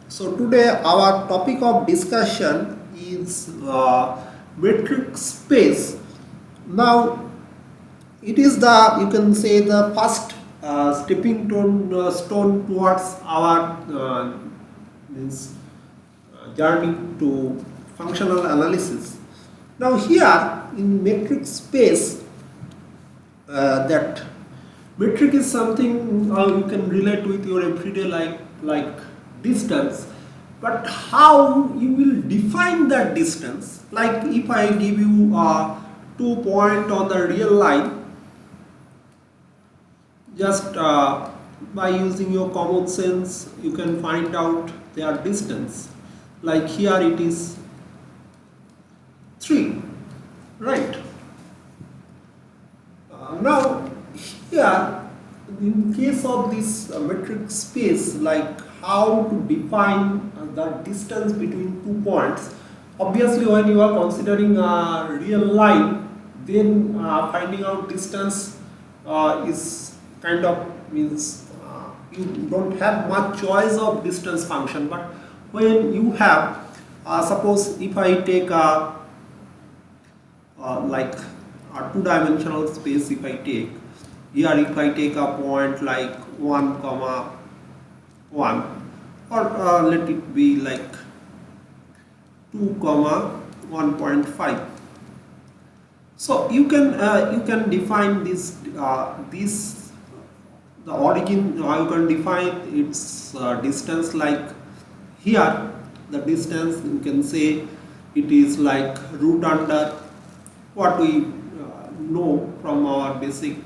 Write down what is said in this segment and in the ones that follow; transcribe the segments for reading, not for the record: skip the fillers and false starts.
So today our topic of discussion is metric space. Now it is the, you can say, the first stone towards our means journey to functional analysis. Now here in metric space, that metric is something you can relate with your everyday life, like distance. But how you will define that distance? Like if I give you 2 point on the real line, just by using your common sense, you can find out their distance. Like here it is 3, right? Now, here, in case of this metric space, like how to define the distance between 2 points, obviously when you are considering a real line, then finding out distance is kind of means you don't have much choice of distance function. But when you have, suppose if I take a like a two-dimensional space, if I take here, if I take a point like 1 comma 1, or let it be like 2 comma 1.5. So you can define this the origin, you can define its distance. Like here the distance, you can say it is like root under what we know from our basic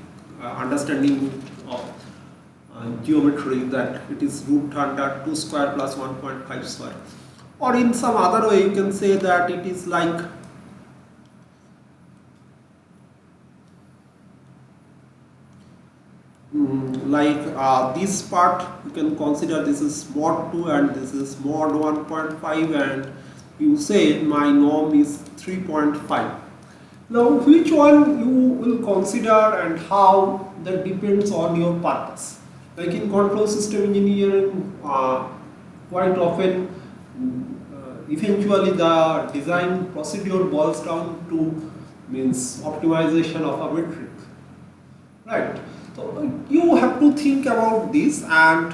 understanding of geometry, that it is root under 2 square plus 1.5 square. Or in some other way you can say that it is like this part you can consider this is mod 2 and this is mod 1.5, and you say my norm is 3.5. Now, which one you will consider and how, that depends on your purpose. Like in control system engineering, quite often, eventually the design procedure boils down to means optimization of a metric, right? So you have to think about this, and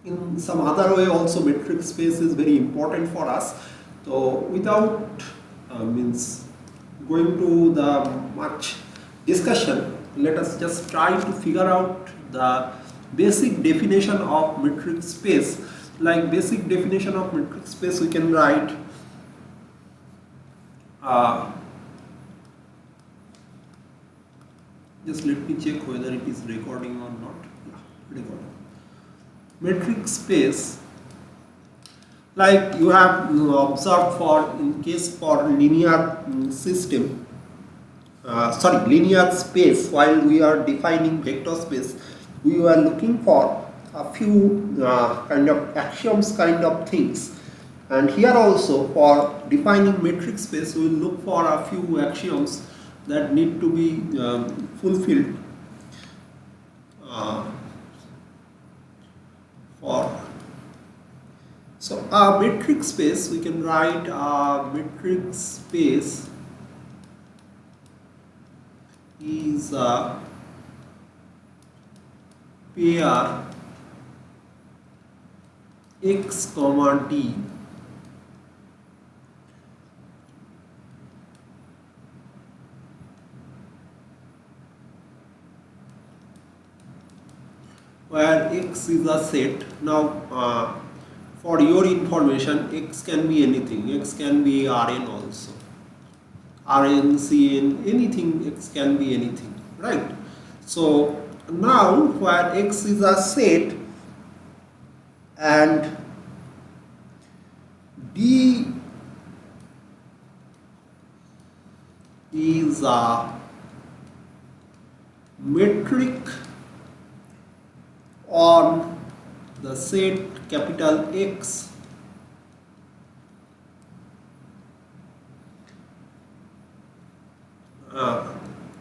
in some other way also metric space is very important for us. So without means going to the much discussion, let us just try to figure out the basic definition of metric space. Like basic definition of metric space, we can write uh, just let me check whether it is recording or not. Yeah, recording. Metric space, like you have observed, for in case for linear system, sorry, linear space, while we are defining vector space, we were looking for a few kind of axioms kind of things. And here also for defining metric space, we will look for a few axioms that need to be fulfilled uh, for. So a metric space, we can write a metric space is a pair x comma d where x is a set. Now for your information, x can be anything. X can be Rn also, Rn, Cn, anything. X can be anything, right? So now where x is a set and d is a metric on the set capital X,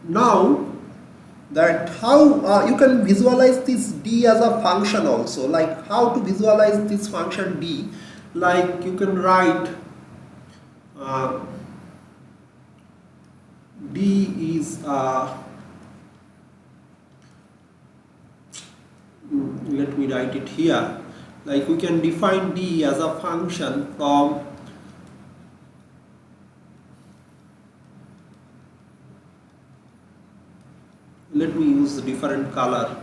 now that how you can visualize this D as a function also, like how to visualize this function D, like you can write uh, D is let me write it here, like we can define D as a function from let me use a different color.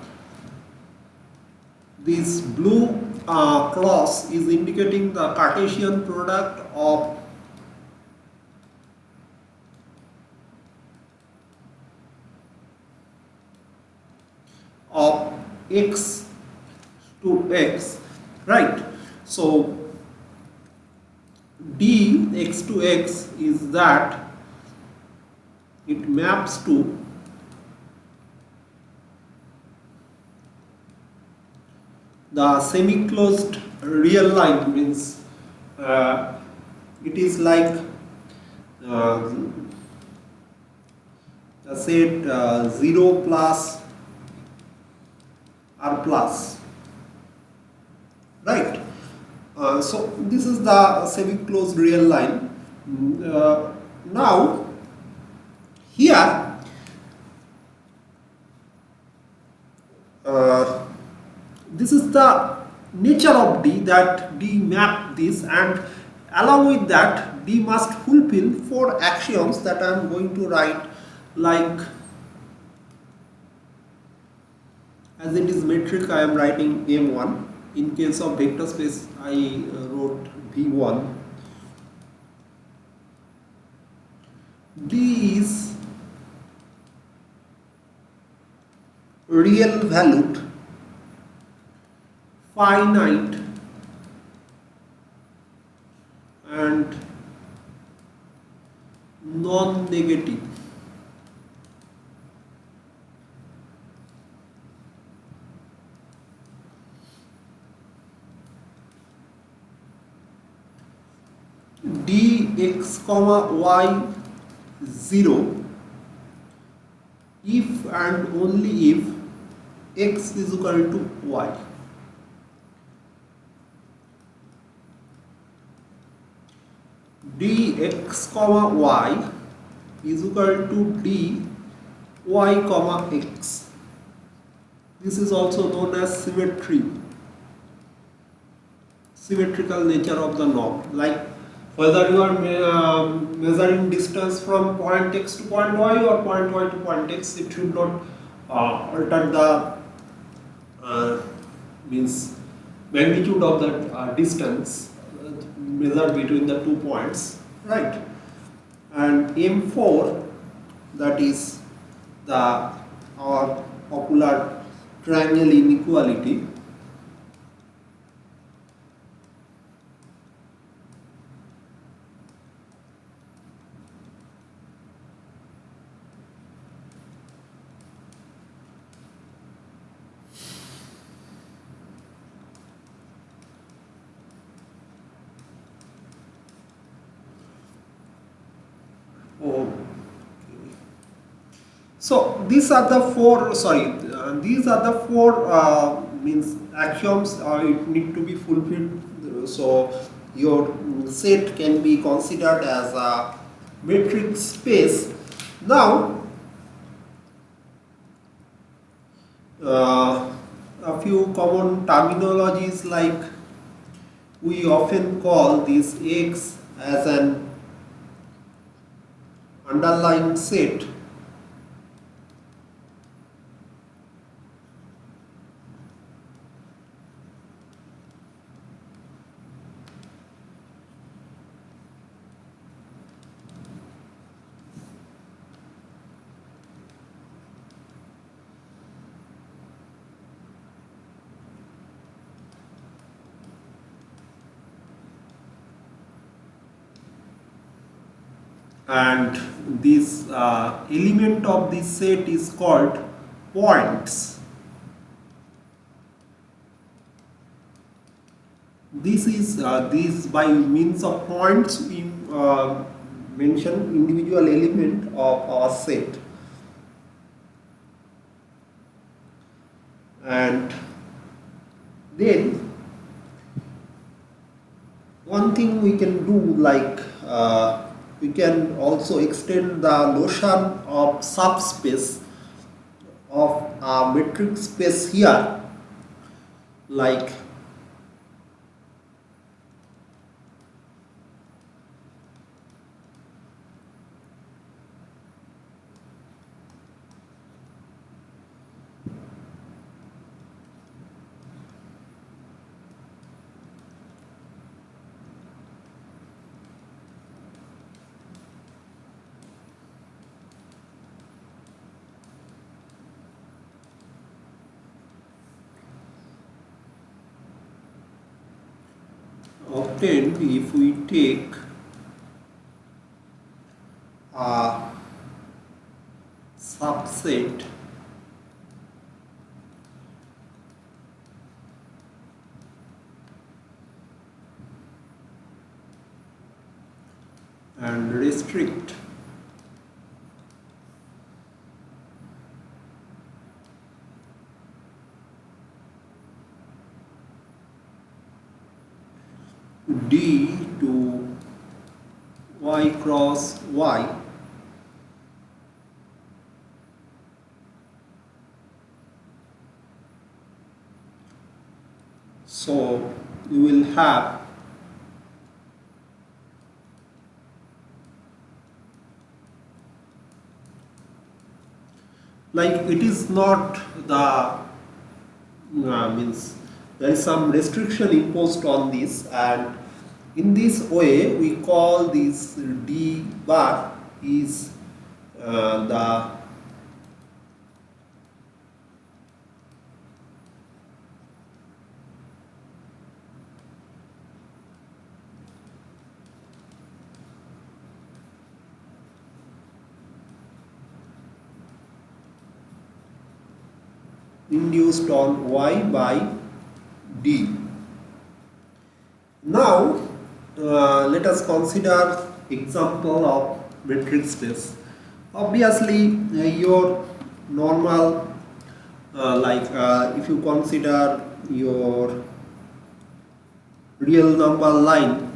This blue cross is indicating the Cartesian product of x to x, right? So d x to x is that it maps to the semi-closed real line, means it is like uh, the set 0 plus r plus, right? So this is the semi-closed real line. Now here this is the nature of D, that D map this, and along with that D must fulfill 4 axioms that I am going to write, like as it is metric I am writing M1. In case of vector space I wrote V1. D is real valued, finite, and non-negative. Dx comma y 0 if and only if x is equal to y. Dx comma y is equal to dy comma x. This is also known as symmetrical nature of the norm. Like whether you are measuring distance from point x to point y or point y to point x, it should not alter the means magnitude of that distance measured between the 2 points, right? And M4, that is the our popular triangle inequality. Oh. So these are the four. These are the four means axioms. It need to be fulfilled. So your set can be considered as a metric space. Now a few common terminologies, like we often call this X as an underlying set, and this element of this set is called points. This is by means of points we mention individual element of our set. And then one thing we can do, like we can also extend the notion of subspace of a metric space here, like obtained if we take a subset and restrict D to y cross y, so you will have like it is not the means there is some restriction imposed on this, and in this way we call this D bar is the induced on y by D. Now let us consider example of metric space. Obviously your normal if you consider your real number line,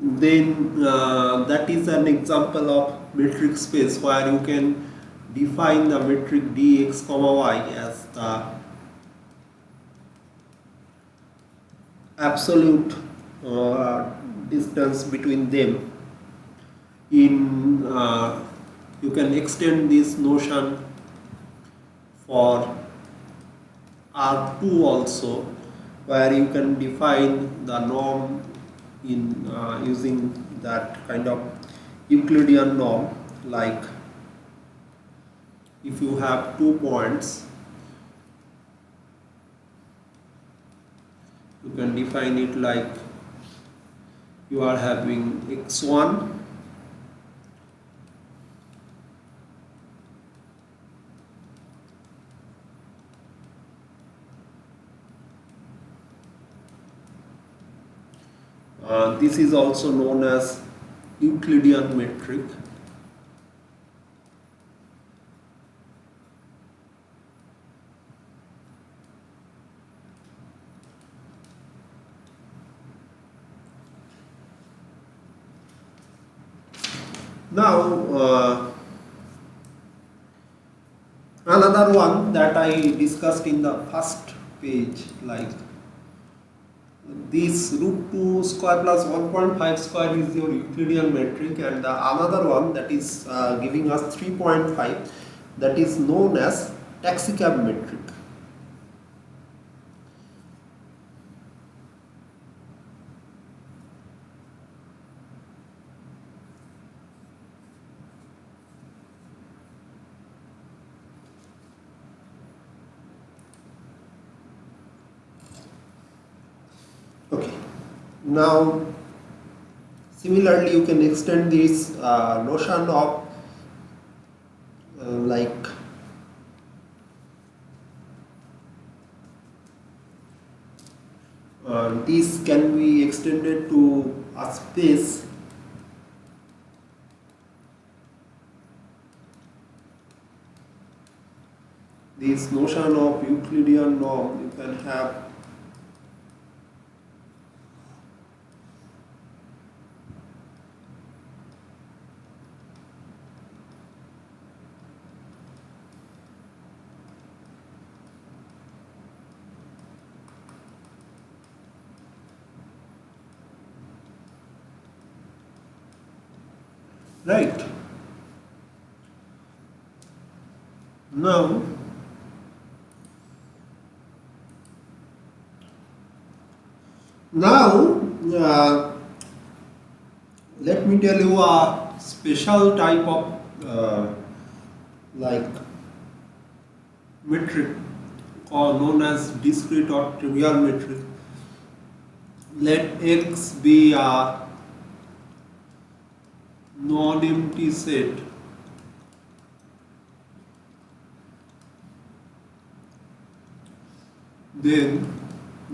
then that is an example of metric space where you can define the metric dx comma y as the absolute distance between them. In you can extend this notion for R2 also, where you can define the norm in using that kind of Euclidean norm, like if you have 2 points you can define it like you are having x1 this is also known as Euclidean metric. Now another one that I discussed in the first page, like this root 2 square plus 1.5 square is your Euclidean metric, and the another one that is giving us 3.5, that is known as taxicab metric. Okay, now similarly you can extend this notion of like This can be extended to a space. This notion of Euclidean norm you can have right. Now now let me tell you a special type of like metric or known as discrete or trivial metric. Let X be a non-empty set then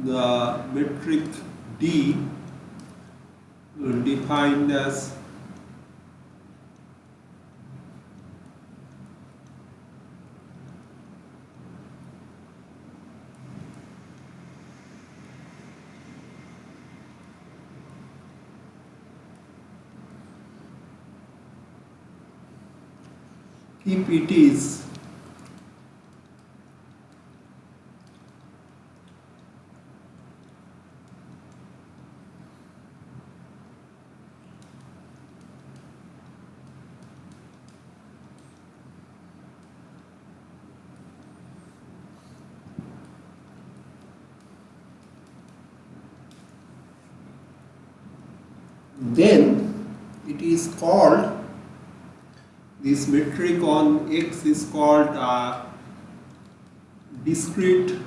the metric D defined as if it is then it is called this metric on X is called a discrete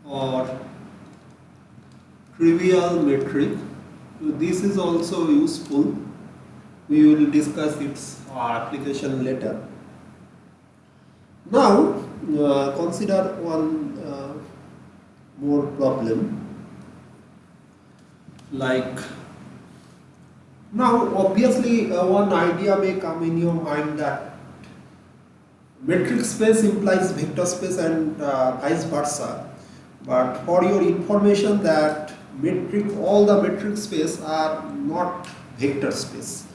or trivial metric. So this is also useful. We will discuss its application later. Now consider one more problem. Like now obviously one idea may come in your mind that metric space implies vector space and vice versa. But for your information that all the metric space are not vector space.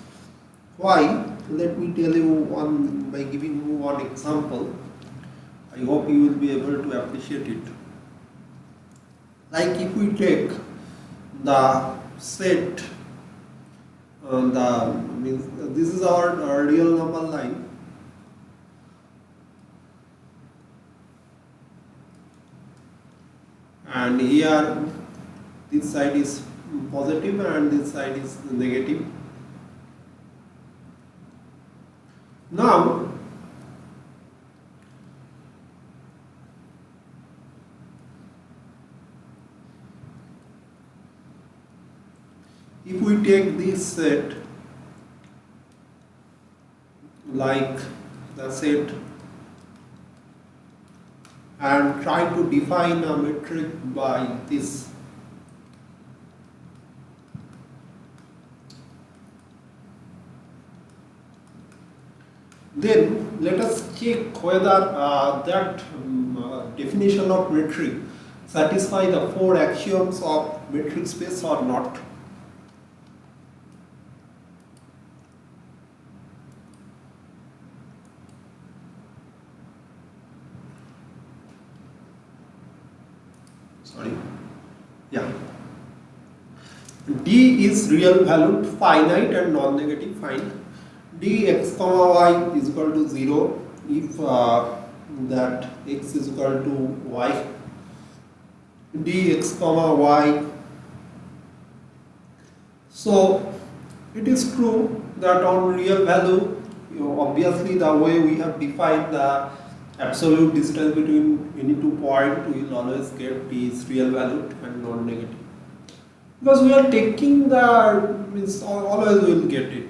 Why? Let me tell you one by giving you one example. I hope you will be able to appreciate it. Like if we take the set, this is our real number line. And here this side is positive and this side is negative. Now if we take this set like the set and try to define a metric by this, then let us check whether that definition of metric satisfy the four axioms of metric space or not. Sorry. Yeah. D is real valued, finite and non-negative. Fine. Dx comma y is equal to 0 if that x is equal to y. Dx comma y. So it is true that on real value, obviously the way we have defined the absolute distance between any two points, we will always get d is real valued and non-negative. Because we are taking the means always we will get it.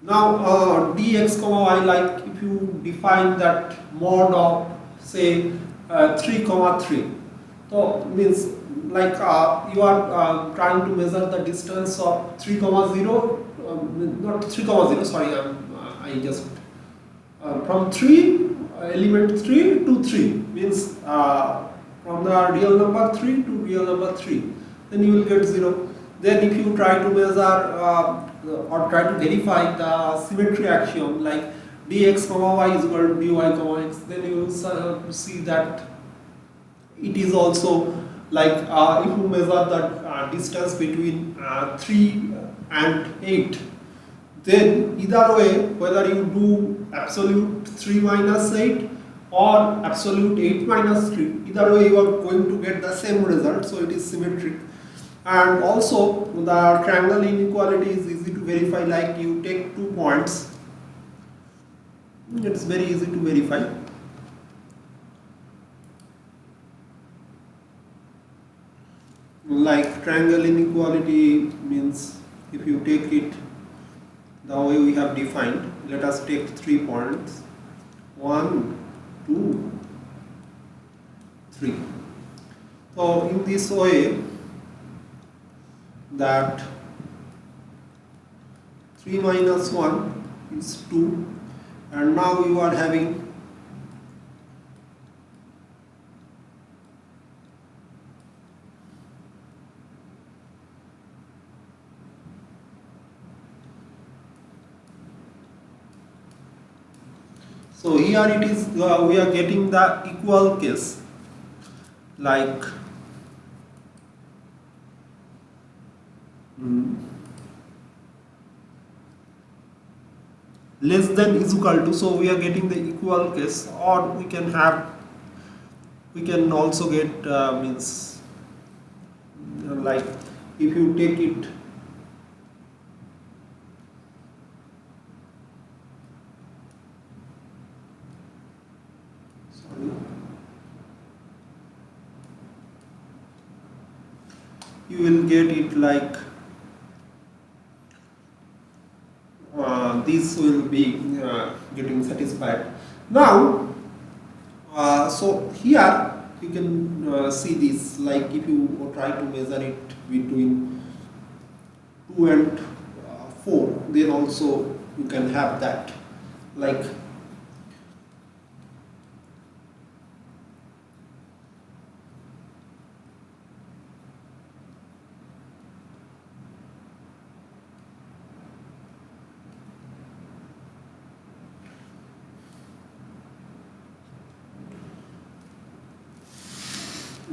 Now dx comma y, like if you define that mod of say 3 comma 3, So means like you are trying to measure the distance of 3 comma 0, not 3 comma 0, sorry, I just from 3 element 3 to 3 means from the real number 3 to real number 3, then you will get 0. Then if you try to measure or try to verify the symmetry axiom like dx comma y is equal to dy comma x, then you will see that it is also like if you measure the distance between 3 and 8, then either way, whether you do absolute 3 minus 8 or absolute 8 minus 3, either way you are going to get the same result, so it is symmetric. And also the triangle inequality is easy to verify, like you take 2 points, it's very easy to verify. Like triangle inequality means if you take it the way we have defined, let us take 3 points, 1, 2, 3. So in this way, that 3 minus 1 is 2, and now you are having so here it is we are getting the equal case, like less than is equal to, so we are getting the equal case, or we can also get means like if you take it you will get it like this will be getting satisfied. Now so here you can see this, like if you try to measure it between 2 and 4, then also you can have that, like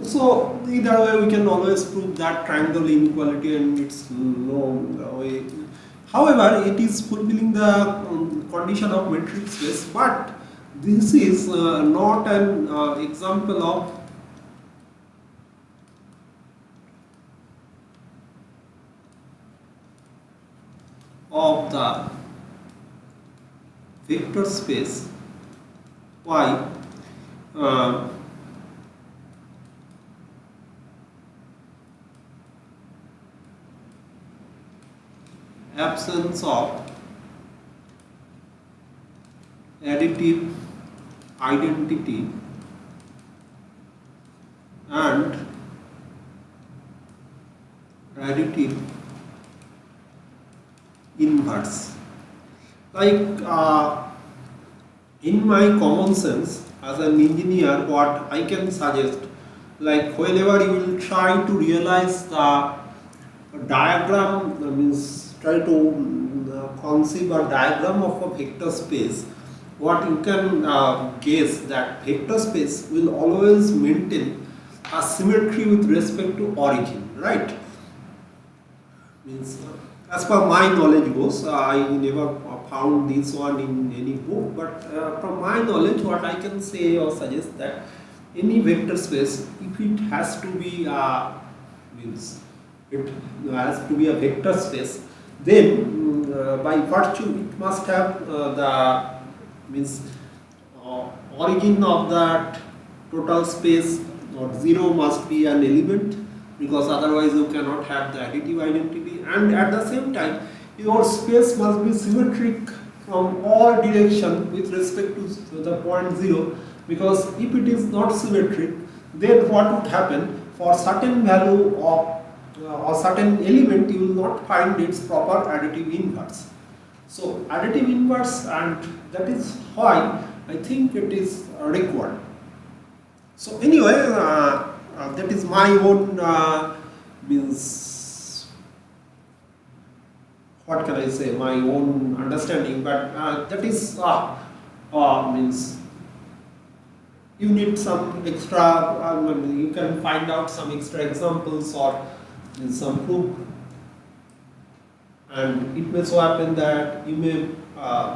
so either way we can always prove that triangle inequality, and it's no way. However, it is fulfilling the condition of metric space, but this is not an example of the vector space. Why? Absence of additive identity and additive inverse. Like in my common sense as an engineer, what I can suggest, like whenever you will try to realize the diagram, means try to conceive a diagram of a vector space, what you can guess that vector space will always maintain a symmetry with respect to origin, right? Means as per my knowledge goes, I never found this one in any book, but from my knowledge, what I can say or suggest that any vector space, if it has to be means it has to be a vector space, then by virtue it must have the means origin of that total space, or 0 must be an element, because otherwise you cannot have the additive identity, and at the same time your space must be symmetric from all direction with respect to the point 0, because if it is not symmetric, then what would happen? For certain value of or certain element, you will not find its proper additive inverse. So additive inverse, and that is why I think it is required. So anyway, that is my own means, what can I say, my own understanding, but that is means you need some extra, you can find out some extra examples or some proof, and it may so happen that you may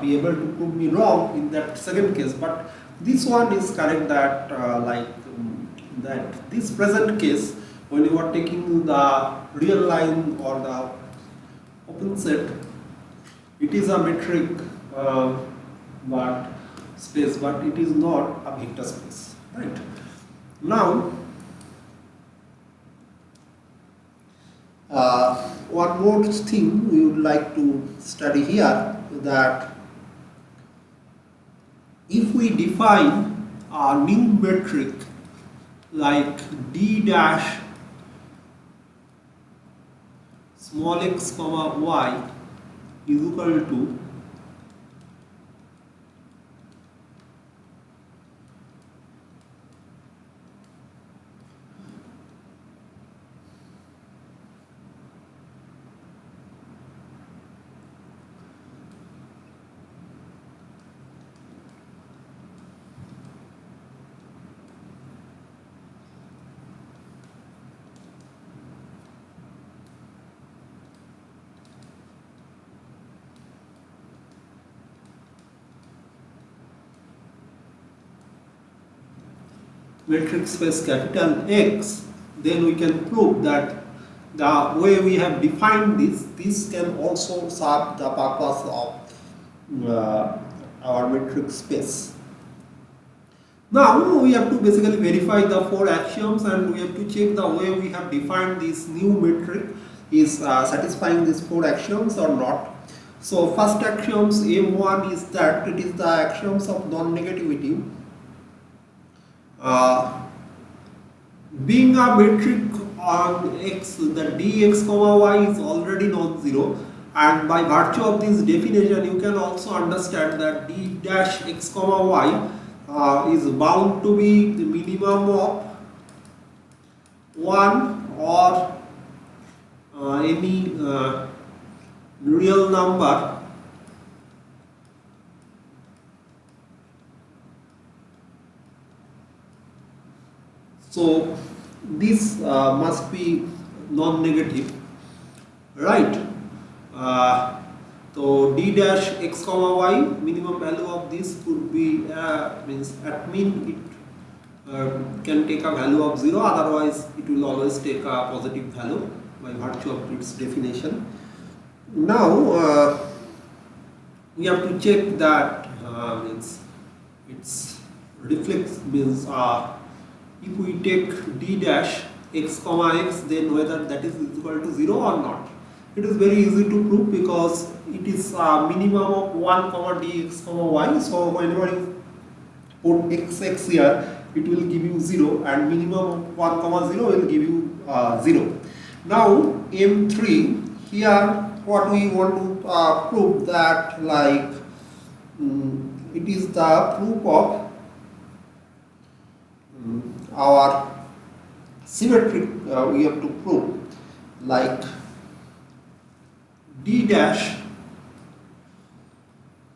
be able to prove me wrong in that second case, but this one is correct, that that this present case, when you are taking the real line or the open set, it is a metric but space, but it is not a vector space, right? Now one more thing we would like to study here, that if we define a new metric like d dash small x comma y is equal to metric space capital X, then we can prove that the way we have defined this can also serve the purpose of our metric space. Now we have to basically verify the four axioms, and we have to check the way we have defined this new metric is satisfying these four axioms or not. So first axioms M1 is that it is the axioms of non-negativity. Being a metric on x, the dx comma y is already non-zero, and by virtue of this definition you can also understand that d dash x comma y is bound to be the minimum of 1 or any real number so this must be non-negative, right? So d dash x comma y, minimum value of this could be means at mean it can take a value of 0, otherwise it will always take a positive value by virtue of its definition. Now we have to check that means its reflex means if we take d dash x comma x, then whether that is equal to 0 or not. It is very easy to prove because it is a minimum of 1 comma dx comma y. So whenever you put x here, it will give you 0, and minimum of 1 comma 0 will give you 0. Now M3, here what we want to prove, that like it is the proof of our symmetric, we have to prove like d dash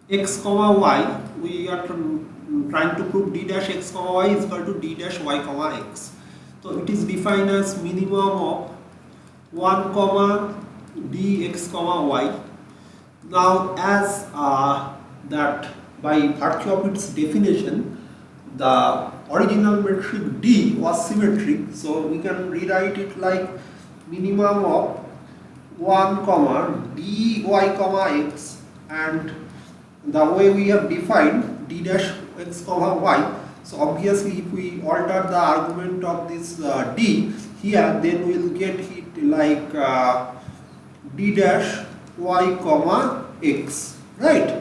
x comma y, we are trying to prove d dash x comma y is equal to d dash y comma x. So it is defined as minimum of 1 comma dx comma y. Now as that by virtue of its definition, the original metric d was symmetric, so we can rewrite it like minimum of 1 comma dy comma x, and the way we have defined d dash x comma y. So obviously if we alter the argument of this d here, then we will get it like d dash y comma x, right?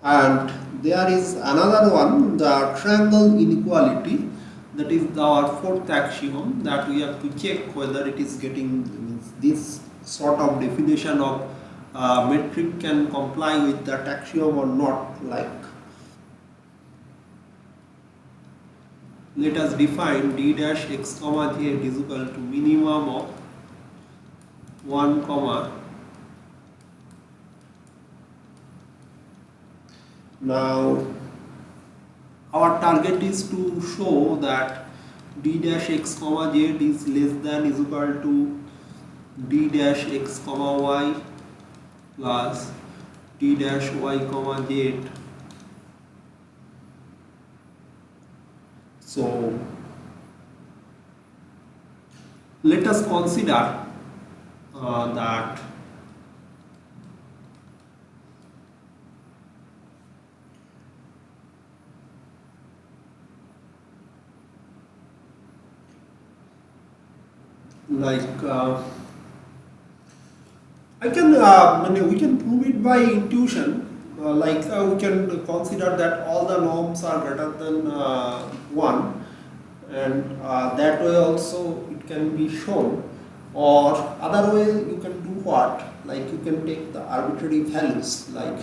And there is another one, the triangle inequality, that is our fourth axiom that we have to check whether it is getting, means this sort of definition of metric can comply with that axiom or not. Like, let us define d dash x comma z is equal to minimum of 1 comma. Now our target is to show that d dash x comma z is less than is equal to d dash x comma y plus d dash y comma z. So let us consider that like we can prove it by intuition. We can consider that all the norms are greater than 1, and that way also it can be shown. Or other way you can do what? Like you can take the arbitrary values, like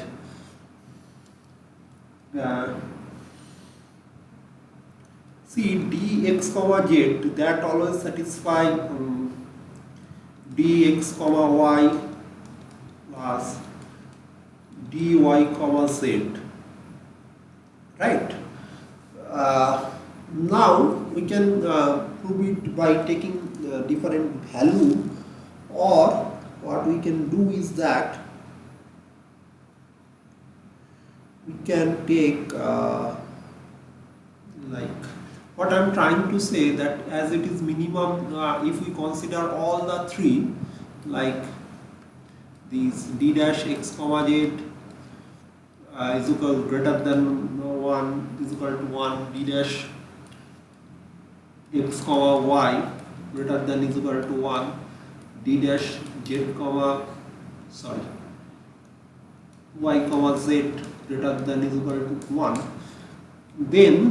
see dx comma z, that always satisfy dx comma y plus dy comma z, right? Now we can prove it by taking different value, or what we can do is that we can take like what I am trying to say, that as it is minimum, if we consider all the three, like these d dash x comma z is equal greater than 1 is equal to 1, d dash x comma y greater than is equal to 1, d dash z comma y comma z greater than is equal to 1, then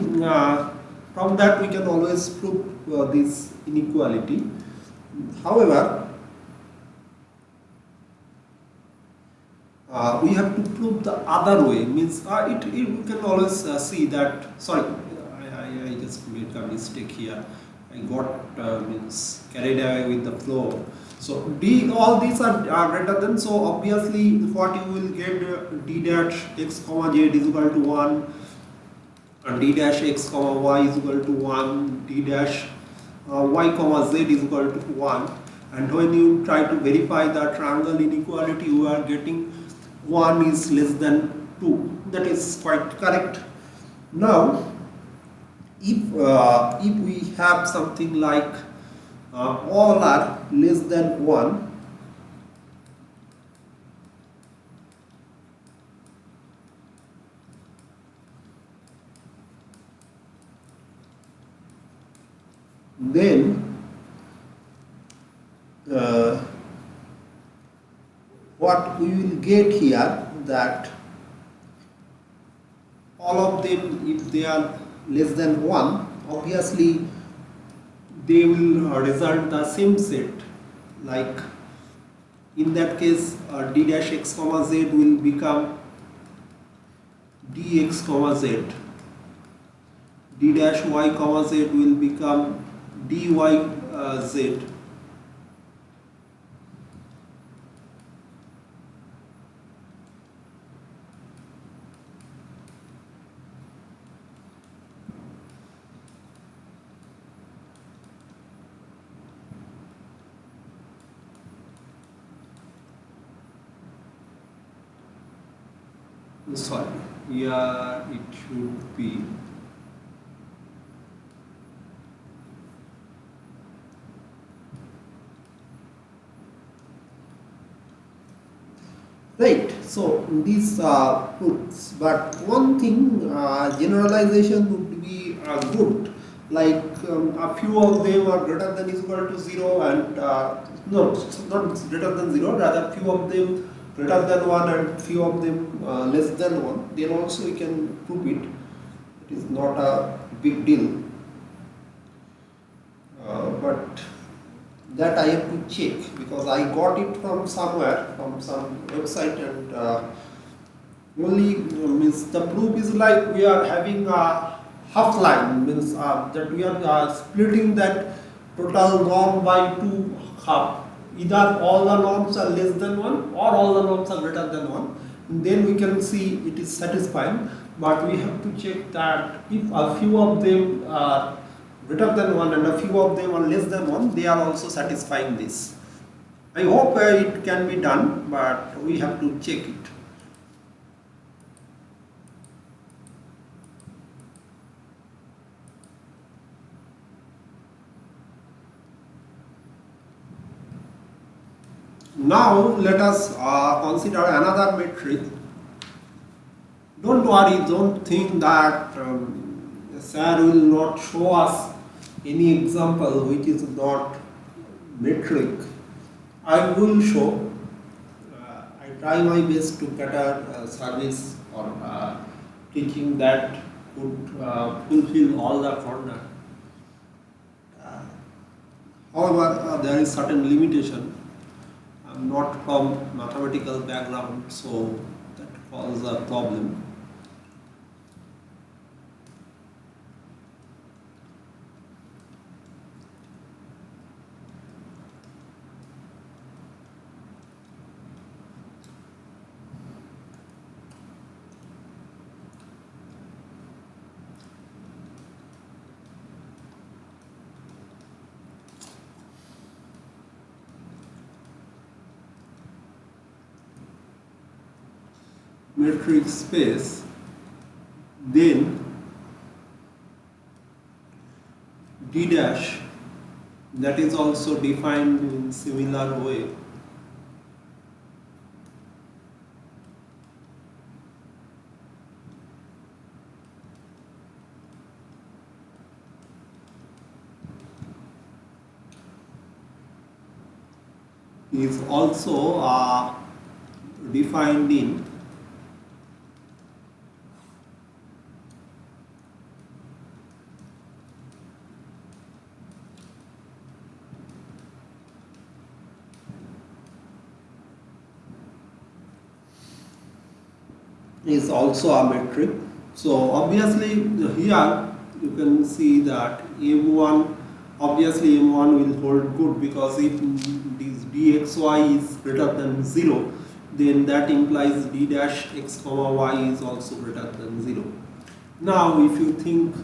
from that we can always prove this inequality. However, we have to prove the other way, means we can always see that, I just made a mistake here. I got means carried away with the flow. So all these are greater than, so obviously what you will get, d dash x comma z is equal to 1, and d dash x comma y is equal to 1, d dash y comma z is equal to 1, and when you try to verify the triangle inequality, you are getting 1 is less than 2. That is quite correct. Now if we have something like all are less than 1, then what we will get here, that all of them, if they are less than 1, obviously they will result the same set. Like in that case, d dash x comma z will become dx comma z, d dash y comma z will become dy z, sorry, yeah, it should be right. So these proofs, but one thing, generalization would be good, like a few of them are greater than is equal to 0, and no, not greater than 0, rather few of them greater than 1 and few of them less than 1, then also we can prove it. It is not a big deal. But that I have to check because I got it from somewhere, from some website, and only means the proof is like we are having a half line, means that we are splitting that total norm by two half. Either all the norms are less than 1 or all the norms are greater than 1. Then we can see it is satisfying, but we have to check that if a few of them are greater than 1 and a few of them are less than 1, they are also satisfying this. I hope it can be done, but we have to check it. Now let us consider another metric. Don't worry, don't think that sir will not show us any example which is not metric. I will show. I try my best to cater service or teaching that would fulfill all the corner. Uh, However, there is certain limitation. I'm not from mathematical background, so that causes a problem. Metric space, then d dash, that is also defined in similar way. Is also defined in is also a metric. So obviously here you can see that M1, obviously M1 will hold good because if this dxy is greater than 0, then that implies d dash x comma y is also greater than 0. Now if you think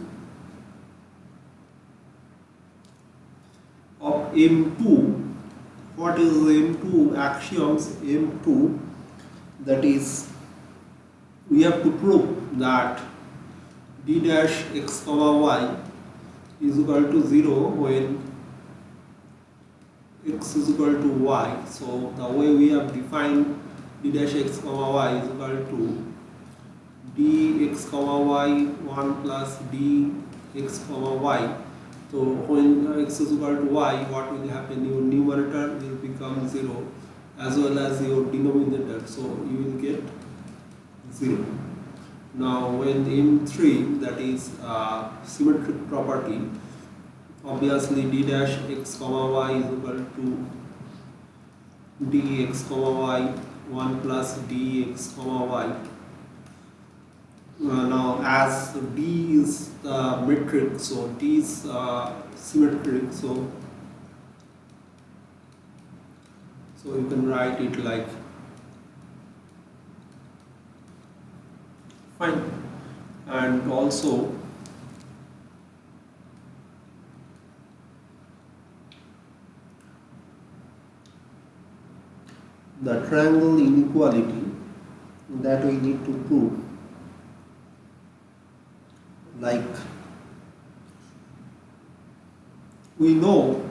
of M2, what is M2 axioms? M2, that is, we have to prove that d dash x comma y is equal to 0 when x is equal to y. So the way we have defined d dash x comma y is equal to dx comma y 1 plus dx comma y. So when x is equal to y, what will happen? Your numerator will become 0 as well as your denominator. So you will get 0. Now when M3, that is symmetric property, obviously d dash x comma y is equal to dx comma y 1 plus dx comma y. Now as d is the metric, so d is symmetric, so you can write it like fine. And also the triangle inequality that we need to prove, like we know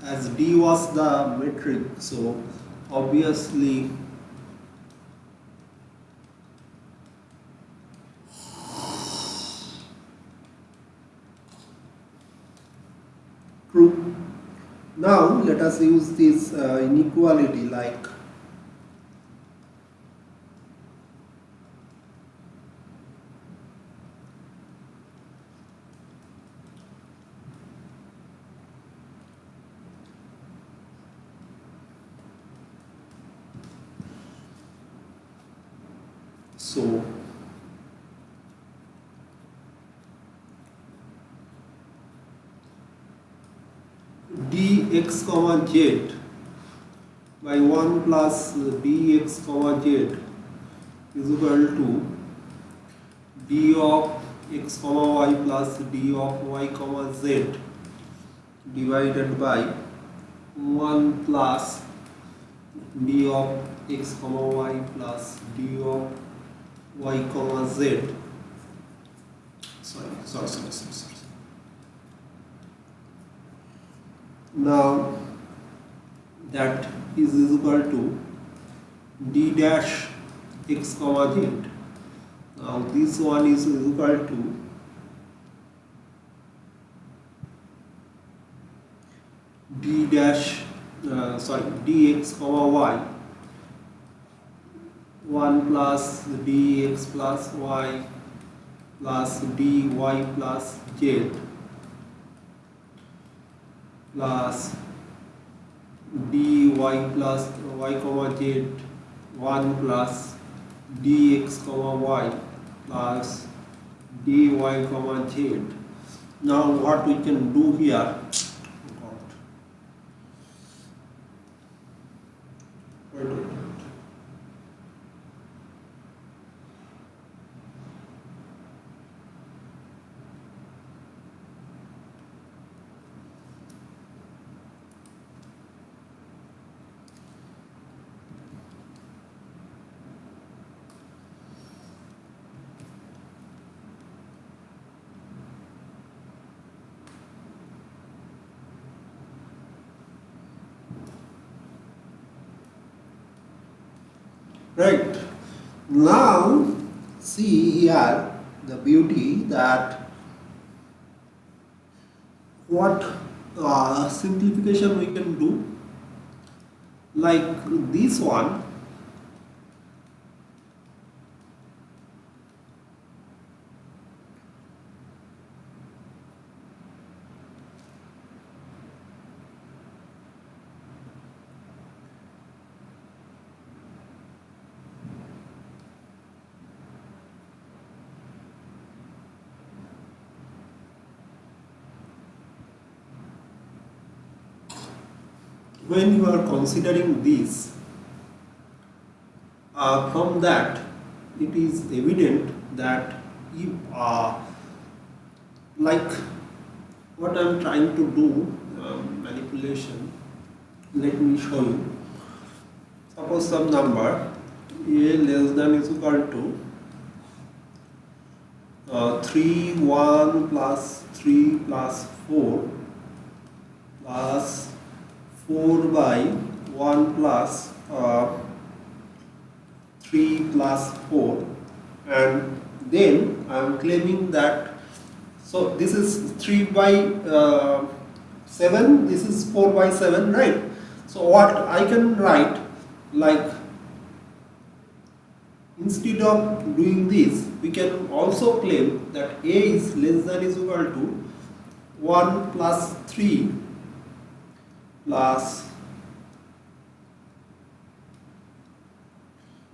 as d was the metric, so obviously true. Now let us use this inequality, like So dx comma z by 1 plus dx comma z is equal to d of x comma y plus d of y comma z divided by 1 plus d of x comma y plus d of y comma z. Sorry. Now that is equal to d dash x comma z. Now this one is equal to d dash dx comma y 1 plus dx plus y plus dy plus z plus dy plus y comma z 1 plus dx comma y plus dy comma z. Now what we can do here, right? Now see here the beauty that what simplification we can do, like this one. When you are considering this, from that it is evident that if like what I am trying to do, manipulation, let me show you. Suppose some number a less than is equal to 3 1 plus 3 plus 4 plus 4 by 1 plus 3 plus 4, and then I am claiming that, so this is 3 by 7, this is 4 by 7, right? So what I can write, like instead of doing this, we can also claim that a is less than is equal to 1 plus 3 plus,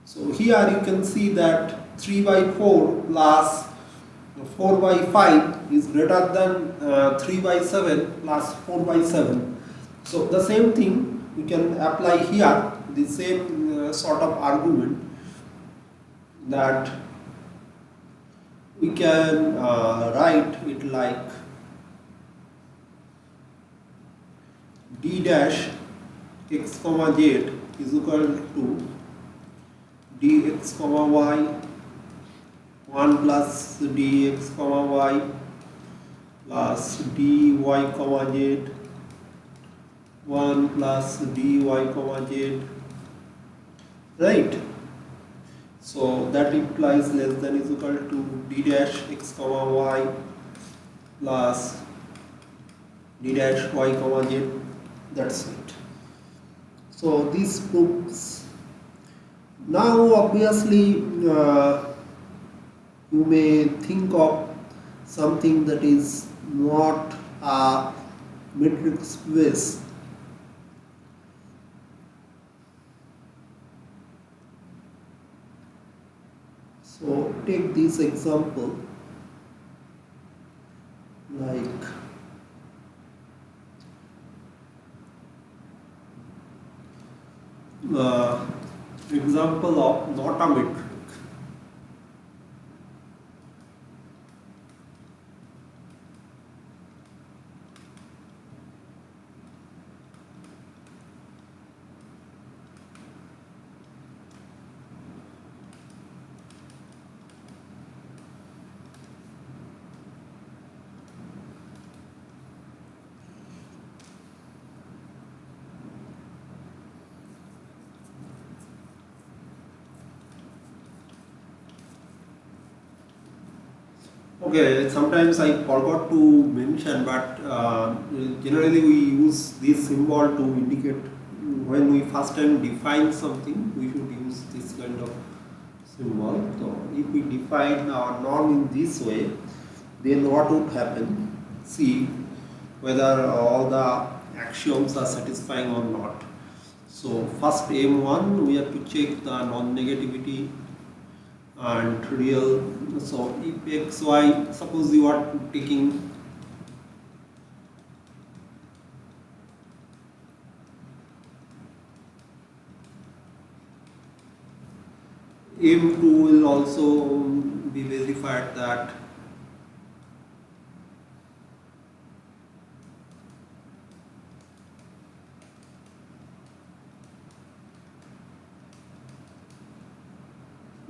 so here you can see that 3 by 4 plus 4 by 5 is greater than 3 by 7 plus 4 by 7. So the same thing we can apply here, the same sort of argument, that we can write it like d dash x comma z is equal to dx comma y 1 plus dx comma y plus dy comma z 1 plus dy comma z, right? So that implies less than is equal to d dash x comma y plus d dash y comma z. That's it. So this proves. Now obviously you may think of something that is not a metric space. So take this example like uh, example of not a metric. Okay, sometimes I forgot to mention, but generally we use this symbol to indicate when we first time define something, we should use this kind of symbol. So if we define our norm in this way, then what would happen? See whether all the axioms are satisfying or not. So first M1 we have to check the non-negativity and real. So if x y, suppose you are taking M2 will also be verified that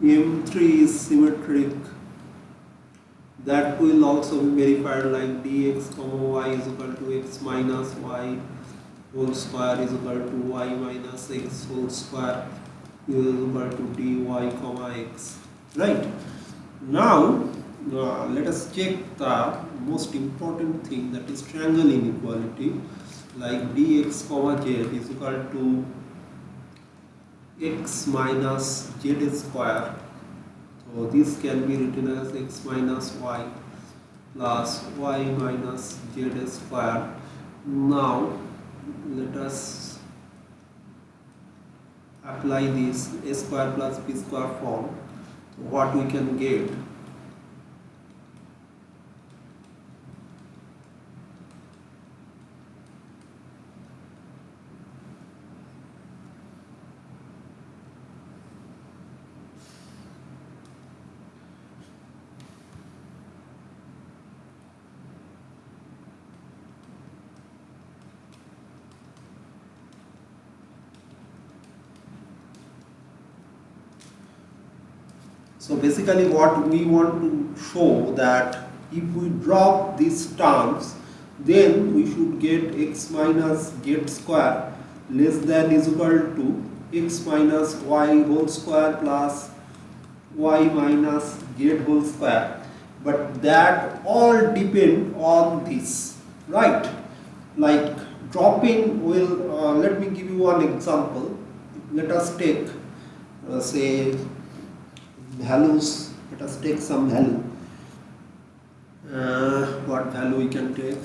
M3 is symmetric. That will also be verified like dx comma y is equal to x minus y whole square is equal to y minus x whole square is equal to dy comma x. Right. Now let us check the most important thing, that is triangle inequality, like dx comma z is equal to x minus z square. So this can be written as x minus y plus y minus z square. Now let us apply this a square plus b square form. What we can get? So basically what we want to show, that if we drop these terms, then we should get x minus z square less than is equal to x minus y whole square plus y minus z whole square. But that all depend on this, right? Like dropping will, let me give you one example. Let us take say values. Let us take some value. What value we can take?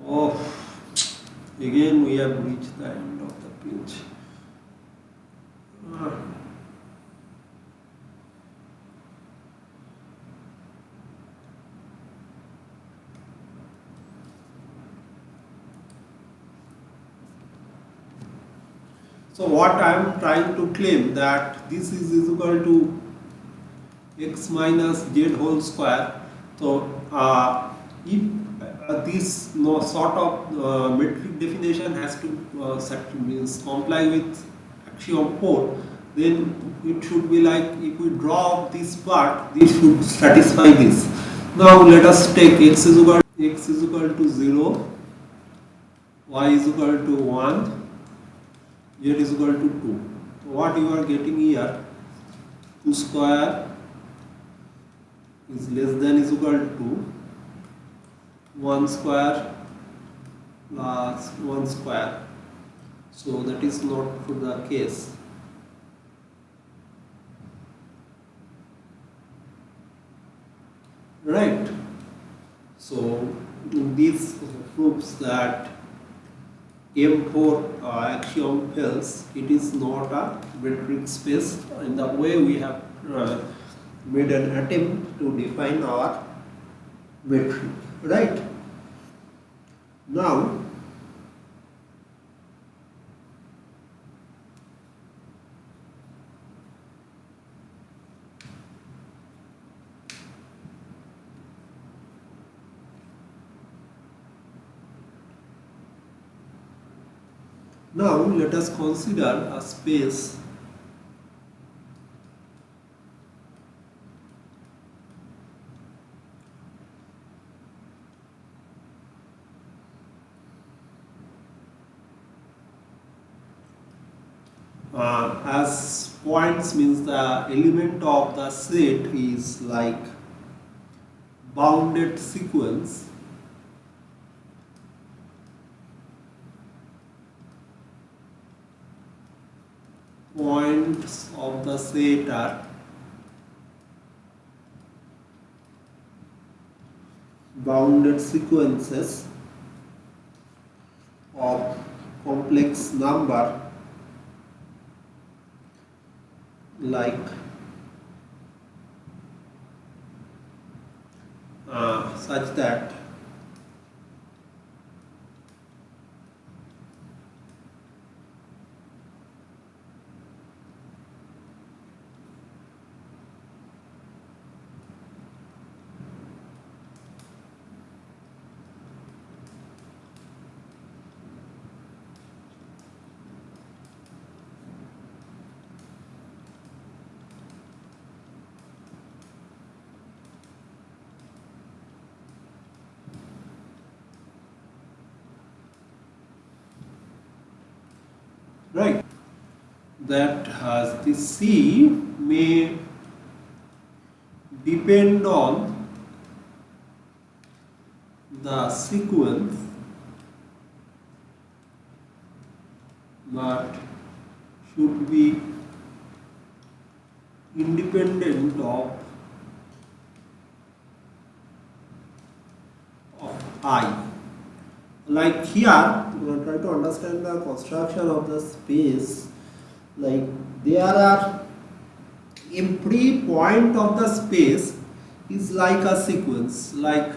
Oh, again we have reached the end of the page. Uh, so what I am trying to claim, that this is equal to x minus z whole square. So if this no sort of metric definition has to means comply with axiom 4, then it should be like, if we draw this part, this should satisfy this. Now let us take x is equal to 0, y is equal to 1, z is equal to 2. So what you are getting here, 2 square is less than is equal to 1 square plus 1 square. So that is not the case. Right. So this proves that M4 axiom fails. It is not a metric space in the way we have made an attempt to define our metric, right? Now, let us consider a space as points means the element of the set is like bounded sequence points of the set are bounded sequences of complex number like such that right that the C may depend on the sequence but should be independent of I. Like here, try to understand the construction of the space. Like there are every point of the space is like a sequence. Like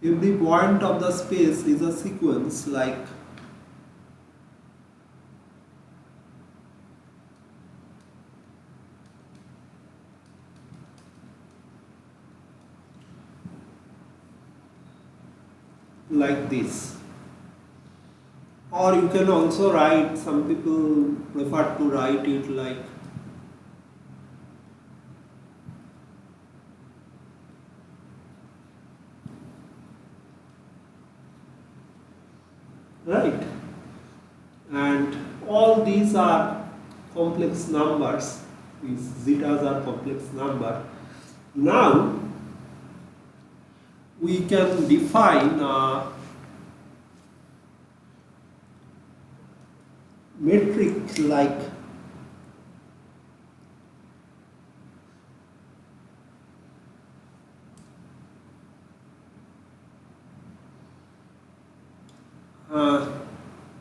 every point of the space is a sequence. Like this, or you can also write, some people prefer to write it like right, and all these are complex numbers, these zetas are complex number. Now we can define a metric like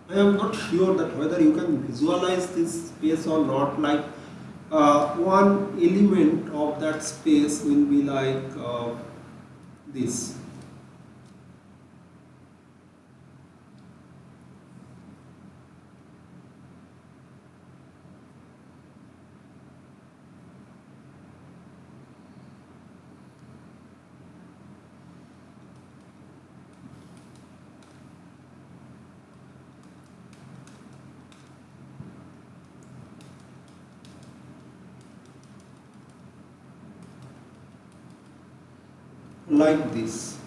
I am not sure that whether you can visualize this space or not. Like one element of that space will be like this. Like this.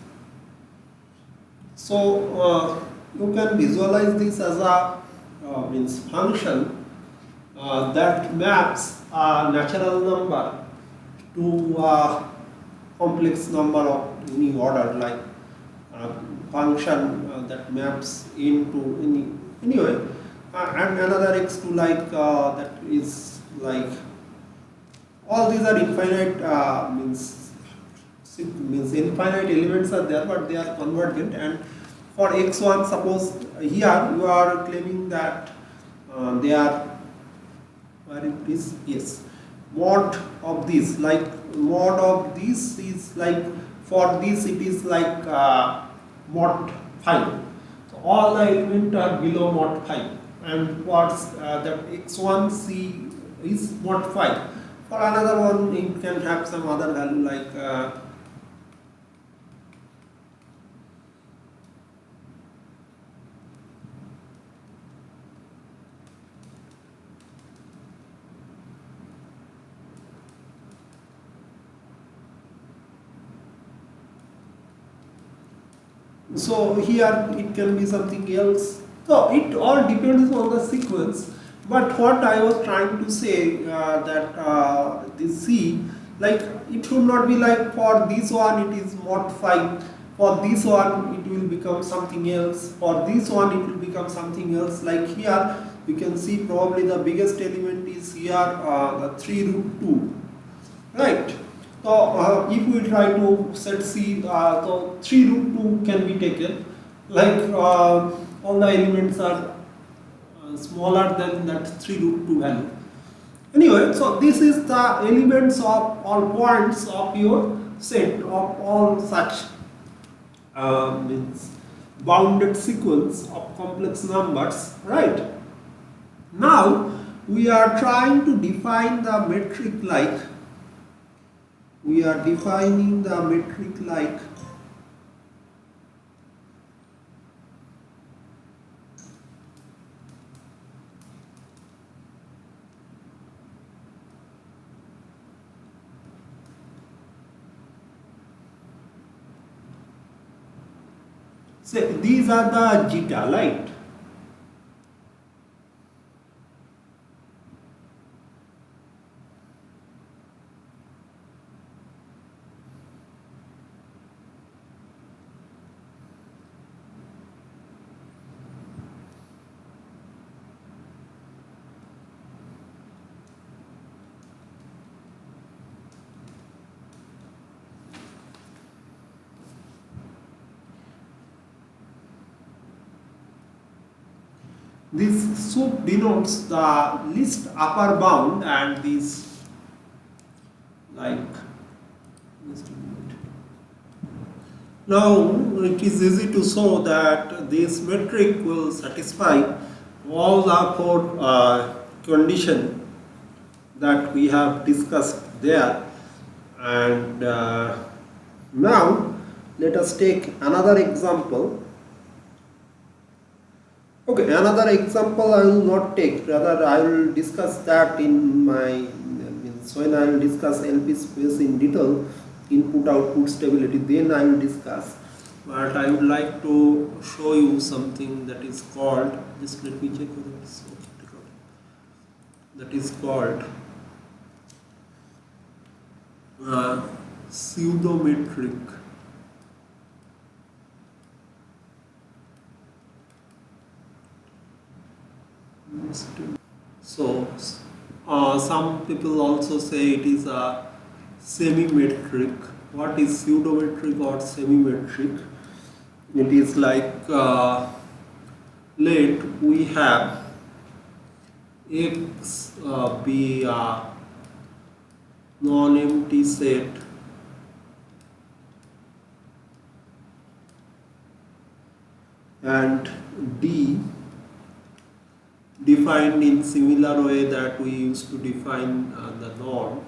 So you can visualize this as a means function that maps a natural number to a complex number of any order, like a function that maps into anyway, and another x to like that is like, all these are infinite means infinite elements are there, but they are convergent. And for x1, suppose here you are claiming that they are, where it is, yes, mod of this, like mod of this is like, for this it is like mod 5. So all the elements are below mod 5, and what's that x1c is mod 5. For another one it can have some other value like so here it can be something else. So it all depends on the sequence. But what I was trying to say that this C, like it should not be like for this one it is mod 5, for this one it will become something else, for this one it will become something else. Like here you can see probably the biggest element is here the 3 root 2, right? So if we try to set C, so 3 root 2 can be taken, like all the elements are smaller than that 3 root 2 value. Anyway, so this is the elements of or points of your set of all such means bounded sequence of complex numbers, right? Now we are trying to define the metric like, we are defining the metric like say these are the zeta, right? This soup denotes the least upper bound, and this like just a minute. Now it is easy to show that this metric will satisfy all the four conditions that we have discussed there. And now let us take another example. Okay, another example I will not take, rather I will discuss that in my, means when I will discuss LP space in detail, input output stability, then I will discuss. But I would like to show you something that is called, just let me check whether it's okay, that is called pseudometric. So some people also say it is a semi-metric. What is pseudometric or semi-metric? It is like let we have X be a non-empty set and D defined in similar way that we used to define the norm.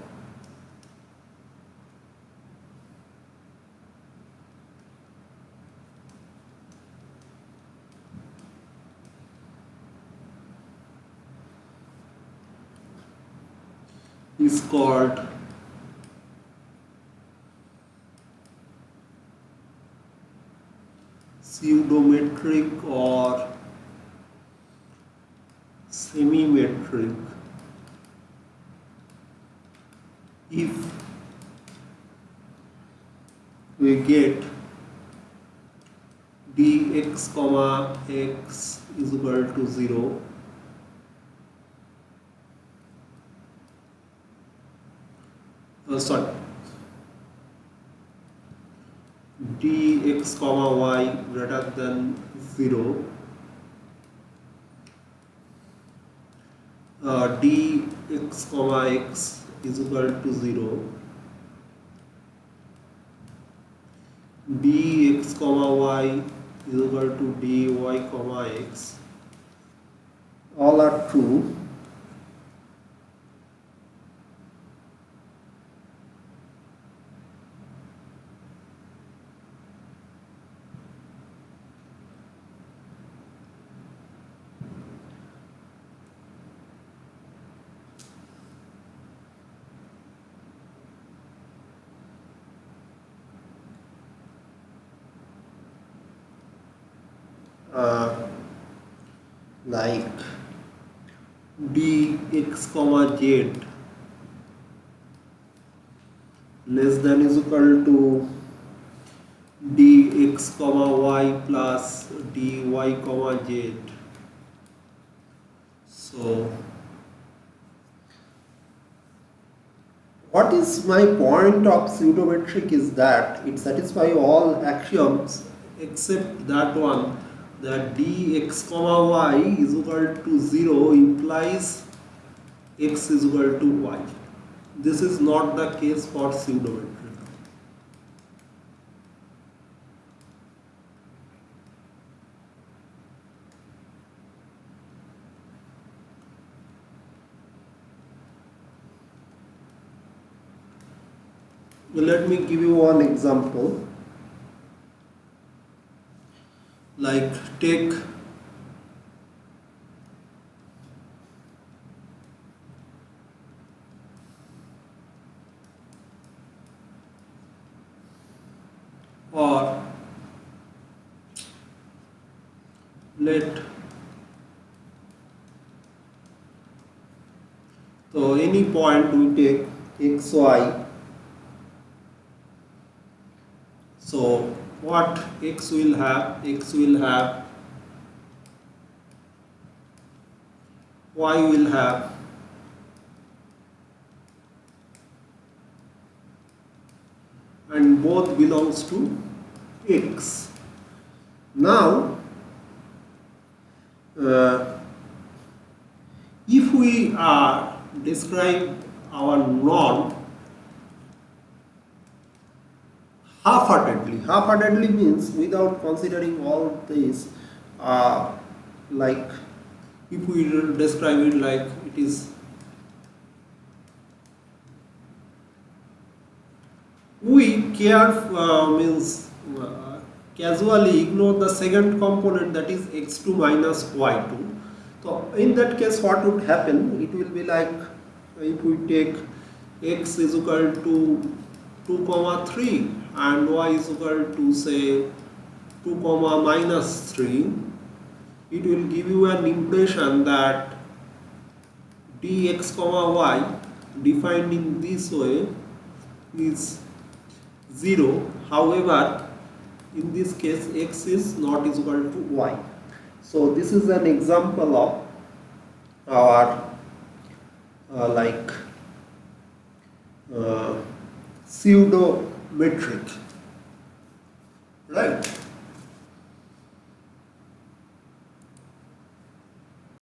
Is called pseudometric or semi-metric if we get dx comma x is equal to 0, sorry, dx comma y greater than 0, dx comma x is equal to 0, dx comma y is equal to dy comma x, all are true. Like dx comma z less than is equal to dx comma y plus dy comma z. So what is my point of pseudometric is that it satisfies all axioms except that one, that dx comma y is equal to 0 implies x is equal to y. This is not the case for pseudometric. Let me give you one example. Like take or let so any point we take x y. So what x will have? X will have, y will have, and both belongs to x. Now if we describe our norm half-heartedly means without considering all this, like if we describe it like it is, we casually ignore the second component, that is x2 minus y2. So in that case what would happen? It will be like if we take x is equal to 2 comma 3 and y is equal to say 2 comma minus 3, it will give you an impression that dx comma y defined in this way is 0. However, in this case x is not is equal to y. So this is an example of our pseudo metric, right?